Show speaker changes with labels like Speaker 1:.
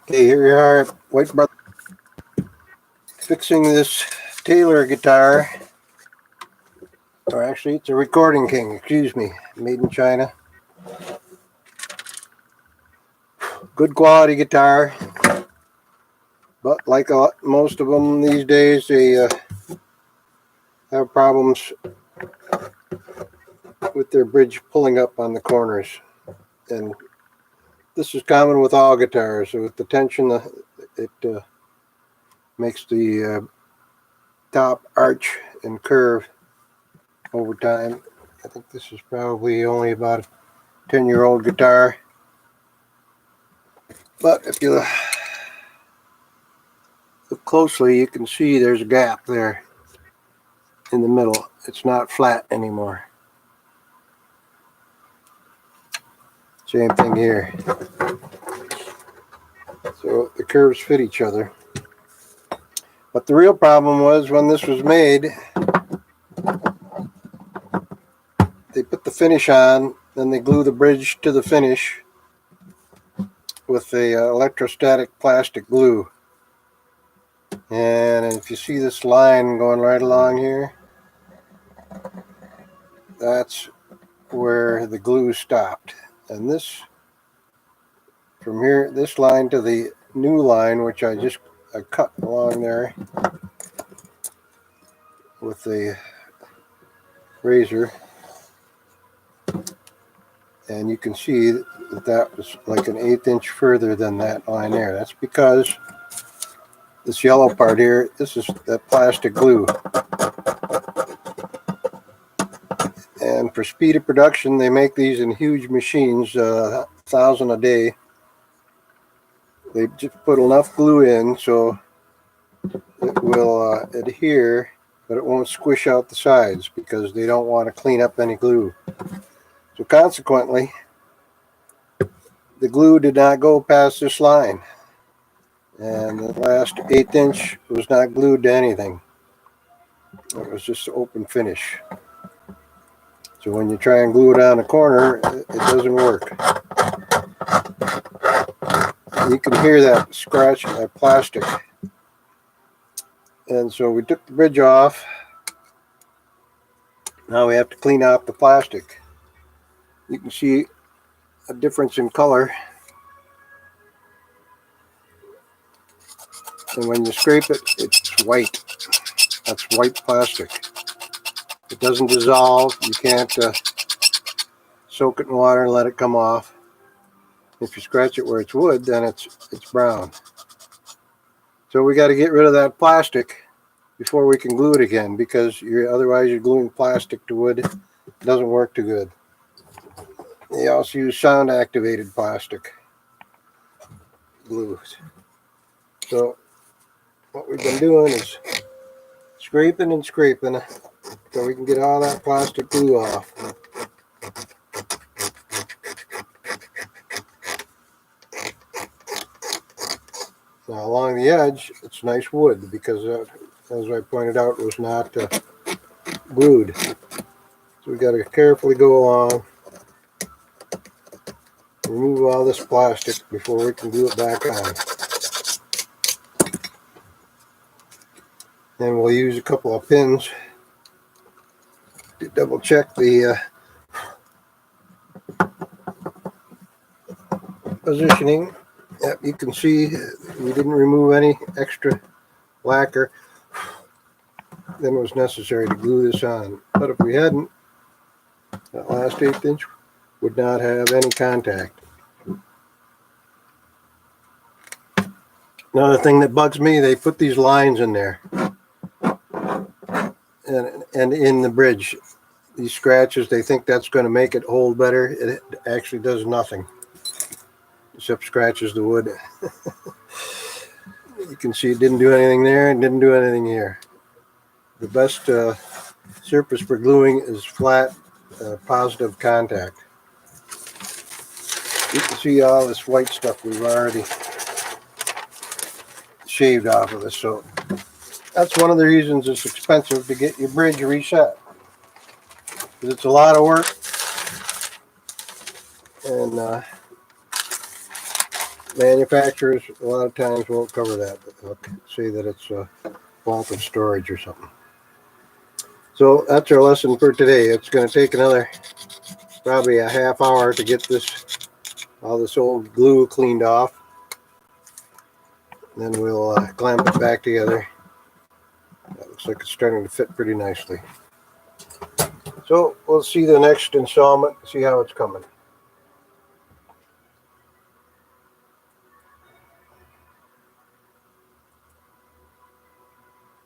Speaker 1: Okay, here we are at White Brother fixing this Taylor guitar. Or actually, it's a Recording King, excuse me, made in China. Good quality guitar, but like most of them these days, they have problems with their bridge pulling up on the corners. And this is common with all guitars. So with the tension, it makes the top arch and curve over time. I think this is probably only about a 10-year-old guitar. But if you look closely, you can see there's a gap there in the middle. It's not flat anymore. Same thing here. So the curves fit each other. But the real problem was when this was made, they put the finish on, then they glue the bridge to the finish with the electrostatic plastic glue. And if you see this line going right along here, that's where the glue stopped. And this, from here, this line to the new line, which I cut along there with the razor, and you can see that was like an 1/8 inch further than that line there. That's because this yellow part here, this is that plastic glue. And for speed of production, they make these in huge machines, 1,000 a day. They just put enough glue in so it will adhere, but it won't squish out the sides because they don't want to clean up any glue. So consequently, the glue did not go past this line. And the last 1/8 inch was not glued to anything. It was just open finish. So when you try and glue it on a corner, it doesn't work. You can hear that scratch, that plastic. And so we took the bridge off. Now we have to clean out the plastic. You can see a difference in color. And when you scrape it, it's white. That's white plastic. It doesn't dissolve. You can't soak it in water and let it come off. If you scratch it where it's wood, then it's brown. So we got to get rid of that plastic before we can glue it again, because otherwise you're gluing plastic to wood. It doesn't work too good. They also use sound activated plastic glues. So what we've been doing is scraping and scraping so we can get all that plastic glue off. Now along the edge, it's nice wood because, as I pointed out, it was not glued. So we got to carefully go along, remove all this plastic before we can glue it back on. And we'll use a couple of pins to double check the positioning. Yep, you can see we didn't remove any extra lacquer than was necessary to glue this on. But if we hadn't, that last 1/8 inch would not have any contact. Another thing that bugs me, they put these lines in there and in the bridge. These scratches, they think that's going to make it hold better. It actually does nothing except scratches the wood. You can see it didn't do anything there and didn't do anything here. The best surface for gluing is flat, positive contact. You can see all this white stuff we've already shaved off of this. So that's one of the reasons it's expensive to get your bridge reset, because it's a lot of work, and manufacturers a lot of times won't cover that, but they'll say that it's fault of storage or something. So that's our lesson for today. It's going to take another probably a half hour to get all this old glue cleaned off. Then we'll clamp it back together. That looks like it's starting to fit pretty nicely. So we'll see the next installment, see how it's coming.